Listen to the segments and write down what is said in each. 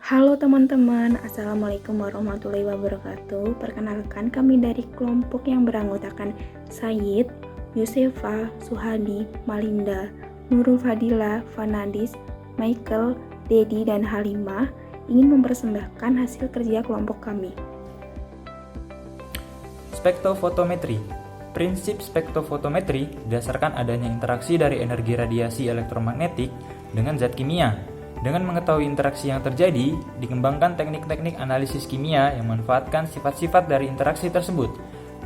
Halo teman-teman, Assalamualaikum warahmatullahi wabarakatuh. Perkenalkan, kami dari kelompok yang beranggotakan Sayyid, Yusefa, Suhadi, Malinda, Nurul Fadila, Fanadis, Michael, Dedi, dan Halimah ingin mempersembahkan hasil kerja kelompok kami. Spektrofotometri. Prinsip spektrofotometri berdasarkan adanya interaksi dari energi radiasi elektromagnetik dengan zat kimia. Dengan mengetahui interaksi yang terjadi, dikembangkan teknik-teknik analisis kimia yang memanfaatkan sifat-sifat dari interaksi tersebut.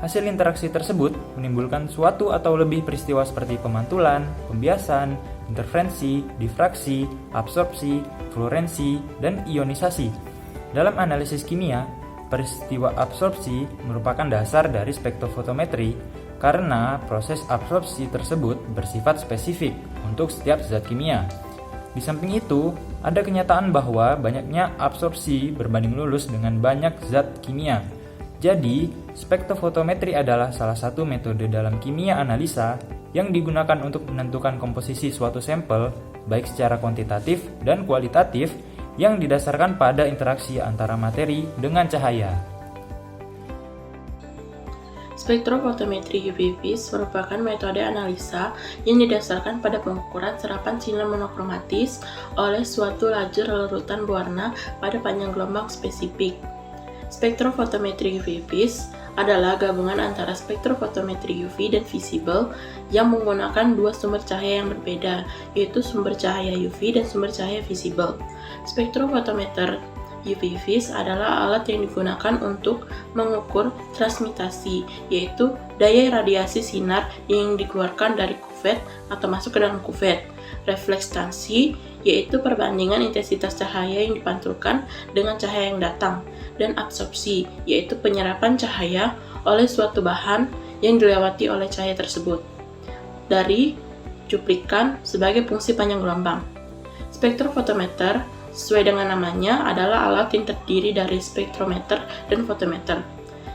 Hasil interaksi tersebut menimbulkan suatu atau lebih peristiwa seperti pemantulan, pembiasan, interferensi, difraksi, absorpsi, fluorensi, dan ionisasi. Dalam analisis kimia, peristiwa absorpsi merupakan dasar dari spektrofotometri karena proses absorpsi tersebut bersifat spesifik untuk setiap zat kimia. Di samping itu, ada kenyataan bahwa banyaknya absorpsi berbanding lurus dengan banyak zat kimia. Jadi, spektrofotometri adalah salah satu metode dalam kimia analisa yang digunakan untuk menentukan komposisi suatu sampel, baik secara kuantitatif dan kualitatif, yang didasarkan pada interaksi antara materi dengan cahaya. Spektrofotometri UV vis merupakan metode analisa yang didasarkan pada pengukuran serapan sinar monokromatis oleh suatu lajur larutan berwarna pada panjang gelombang spesifik. Spektrofotometri UV vis adalah gabungan antara spektrofotometri UV dan visible yang menggunakan dua sumber cahaya yang berbeda, yaitu sumber cahaya UV dan sumber cahaya visible. Spektrofotometer UV vis adalah alat yang digunakan untuk mengukur transmitasi, yaitu daya radiasi sinar yang dikeluarkan dari kuvet atau masuk ke dalam kuvet. Reflektansi, yaitu perbandingan intensitas cahaya yang dipantulkan dengan cahaya yang datang. Dan absorpsi, yaitu penyerapan cahaya oleh suatu bahan yang dilewati oleh cahaya tersebut dari cuplikan sebagai fungsi panjang gelombang. Spektrofotometer sesuai dengan namanya adalah alat yang terdiri dari spektrometer dan fotometer.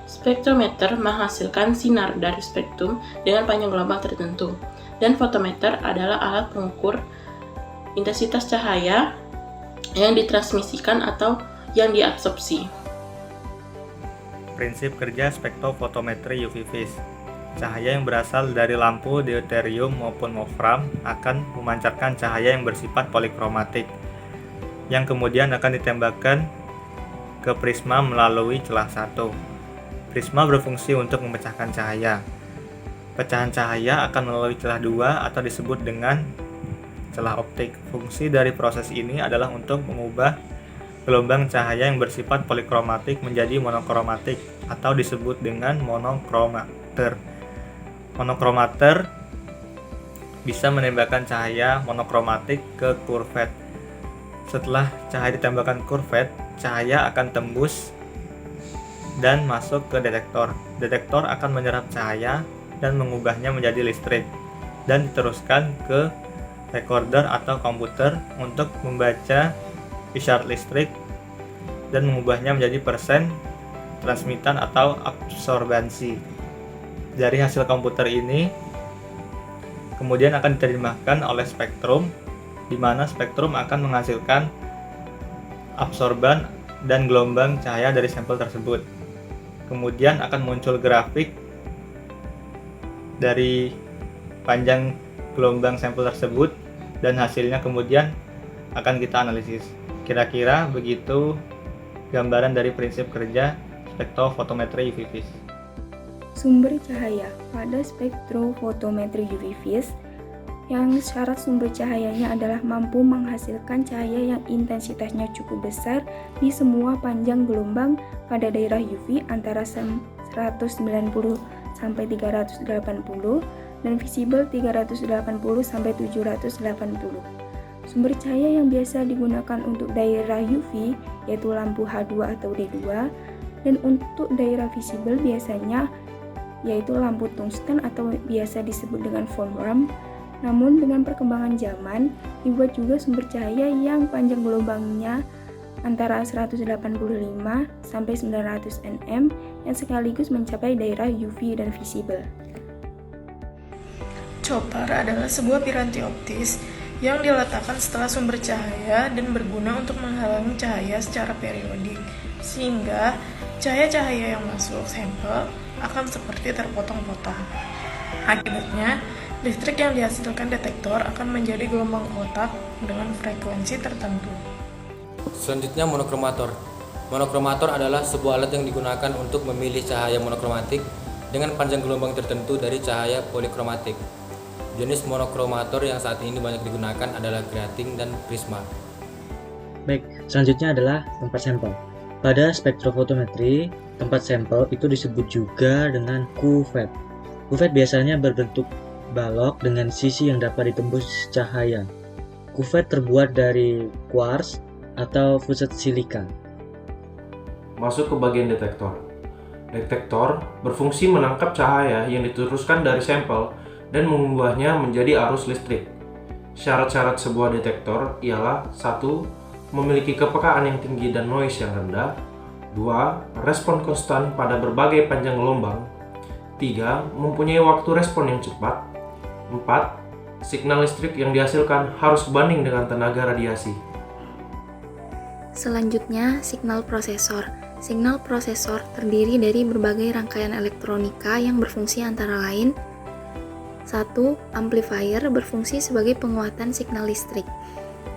Spektrometer menghasilkan sinar dari spektrum dengan panjang gelombang tertentu, dan fotometer adalah alat pengukur intensitas cahaya yang ditransmisikan atau yang diabsorpsi. Prinsip kerja spektrofotometri UV vis. Cahaya yang berasal dari lampu deuterium maupun wolfram akan memancarkan cahaya yang bersifat polikromatik, yang kemudian akan ditembakkan ke prisma melalui celah satu. Prisma berfungsi untuk memecahkan cahaya. Pecahan cahaya akan melalui celah dua atau disebut dengan celah optik. Fungsi dari proses ini adalah untuk mengubah gelombang cahaya yang bersifat polikromatik menjadi monokromatik atau disebut dengan monokromater. Monokromater bisa menembakkan cahaya monokromatik ke kurvet. Setelah cahaya ditembakkan kurvet, cahaya akan tembus dan masuk ke detektor. Detektor akan menyerap cahaya dan mengubahnya menjadi listrik dan diteruskan ke recorder atau komputer untuk membaca isyarat listrik dan mengubahnya menjadi persen transmitan atau absorbansi. Dari hasil komputer ini kemudian akan diterjemahkan oleh spektrum, di mana spektrum akan menghasilkan absorban dan gelombang cahaya dari sampel tersebut. Kemudian akan muncul grafik dari panjang gelombang sampel tersebut dan hasilnya kemudian akan kita analisis. Kira-kira begitu gambaran dari prinsip kerja spektrofotometri UV vis. Sumber cahaya pada spektrofotometri UV vis yang syarat sumber cahayanya adalah mampu menghasilkan cahaya yang intensitasnya cukup besar di semua panjang gelombang pada daerah UV antara 190 sampai 380 dan visible 380 sampai 780. Sumber cahaya yang biasa digunakan untuk daerah UV yaitu lampu H2 atau D2, dan untuk daerah visible biasanya yaitu lampu tungsten atau biasa disebut dengan wolfram. Namun dengan perkembangan zaman, dibuat juga sumber cahaya yang panjang gelombangnya antara 185 sampai 900 nm yang sekaligus mencapai daerah UV dan visible. Chopper adalah sebuah piranti optis yang diletakkan setelah sumber cahaya dan berguna untuk menghalangi cahaya secara periodik, sehingga cahaya-cahaya yang masuk sampel akan seperti terpotong-potong. Akibatnya, listrik yang dihasilkan detektor akan menjadi gelombang kotak dengan frekuensi tertentu. Selanjutnya, monokromator. Monokromator adalah sebuah alat yang digunakan untuk memilih cahaya monokromatik dengan panjang gelombang tertentu dari cahaya polikromatik. Jenis monokromator yang saat ini banyak digunakan adalah grating dan prisma. Baik, selanjutnya adalah tempat sampel. Pada spektrofotometri, tempat sampel itu disebut juga dengan kuvet. Kuvet biasanya berbentuk balok dengan sisi yang dapat ditembus cahaya. Kuvet terbuat dari kuars atau fuset silika. Masuk ke bagian detektor. Detektor berfungsi menangkap cahaya yang diteruskan dari sampel dan mengubahnya menjadi arus listrik. Syarat-syarat sebuah detektor ialah 1. Memiliki kepekaan yang tinggi dan noise yang rendah. 2. Respon konstan pada berbagai panjang gelombang. 3. Mempunyai waktu respon yang cepat. 4. Signal listrik yang dihasilkan harus sebanding dengan tenaga radiasi. Selanjutnya, signal prosesor. Signal prosesor terdiri dari berbagai rangkaian elektronika yang berfungsi antara lain: 1. Amplifier berfungsi sebagai penguatan signal listrik.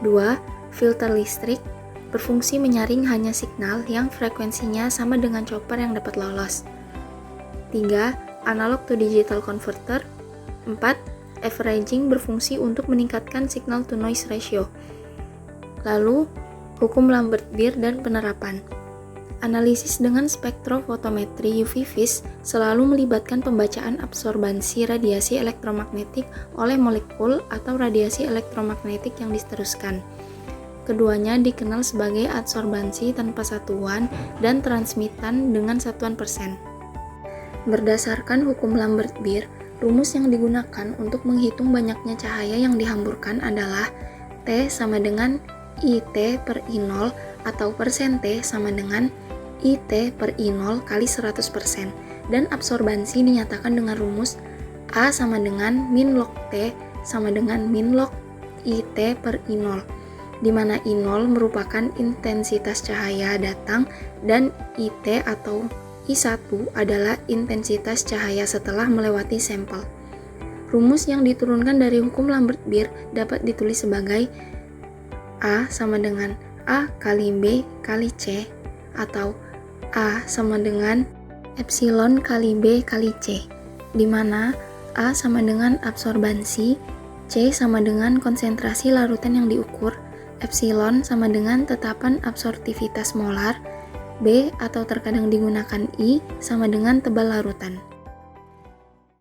2. Filter listrik berfungsi menyaring hanya signal yang frekuensinya sama dengan chopper yang dapat lolos. 3. Analog to digital converter. 4. Averaging berfungsi untuk meningkatkan signal to noise ratio. Lalu, hukum Lambert-Beer dan penerapan. Analisis dengan spektrofotometri UV-Vis selalu melibatkan pembacaan absorbansi radiasi elektromagnetik oleh molekul atau radiasi elektromagnetik yang diteruskan. Keduanya dikenal sebagai adsorbansi tanpa satuan dan transmitan dengan satuan persen. Berdasarkan hukum Lambert-Beer, rumus yang digunakan untuk menghitung banyaknya cahaya yang dihamburkan adalah T sama dengan IT per I0 atau persen T sama dengan IT per I0 kali 100%, dan absorbansi dinyatakan dengan rumus A sama dengan min log T sama dengan min log IT per I0, di mana I0 merupakan intensitas cahaya datang dan IT atau I1 adalah intensitas cahaya setelah melewati sampel. Rumus yang diturunkan dari hukum Lambert-Beer dapat ditulis sebagai A sama dengan A kali B kali C, atau A sama dengan epsilon kali B kali C, di mana A sama dengan absorbansi, C sama dengan konsentrasi larutan yang diukur, epsilon sama dengan tetapan absorptivitas molar, B atau terkadang digunakan I sama dengan tebal larutan.